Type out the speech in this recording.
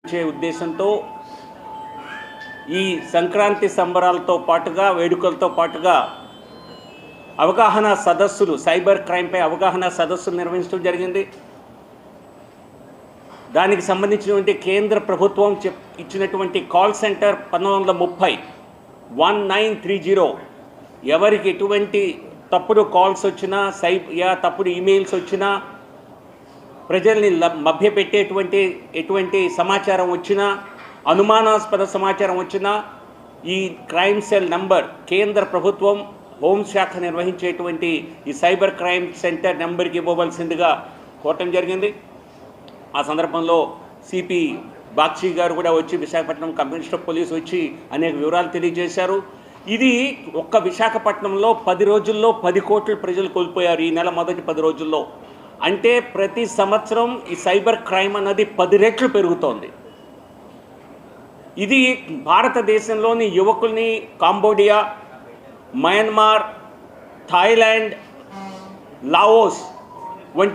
ఉద్దేశంతో ఈ సంక్రాంతి సంబరాలతో పాటుగా వేడుకలతో పాటుగా అవగాహన సదస్సులు సైబర్ క్రైమ్పై అవగాహన సదస్సులు నిర్వహించడం జరిగింది. దానికి సంబంధించినటువంటి కేంద్ర ప్రభుత్వం ఇచ్చినటువంటి కాల్ సెంటర్ 1930 ఎవరికి ఎటువంటి తప్పుడు కాల్స్ వచ్చినా తప్పుడు ఈమెయిల్స్ వచ్చినా ప్రజల్ని మభ్యపెట్టేటువంటి సమాచారం వచ్చినా అనుమానాస్పద సమాచారం వచ్చినా ఈ క్రైమ్ సెల్ నంబర్ కేంద్ర ప్రభుత్వం హోంశాఖ నిర్వహించేటువంటి ఈ సైబర్ క్రైమ్ సెంటర్ నెంబర్కి ఇవ్వవలసిందిగా కోరటం జరిగింది. ఆ సందర్భంలో సిపి బాక్షి గారు కూడా వచ్చి విశాఖపట్నం కమిషనర్ ఆఫ్ పోలీస్ వచ్చి అనేక వివరాలు తెలియజేశారు. ఇది ఒక్క విశాఖపట్నంలో 10 రోజుల్లో 10 కోట్ల ప్రజలు కోల్పోయారు ఈ నెల మొదటి 10 రోజుల్లో. అంటే ప్రతి సంవత్సరం ఈ సైబర్ క్రైమ్ అన్నది 10 రెట్లు పెరుగుతోంది. ఇది భారతదేశంలోని యువకుల్ని కాంబోడియా, మయన్మార్, థాయిలాండ్, లావోస్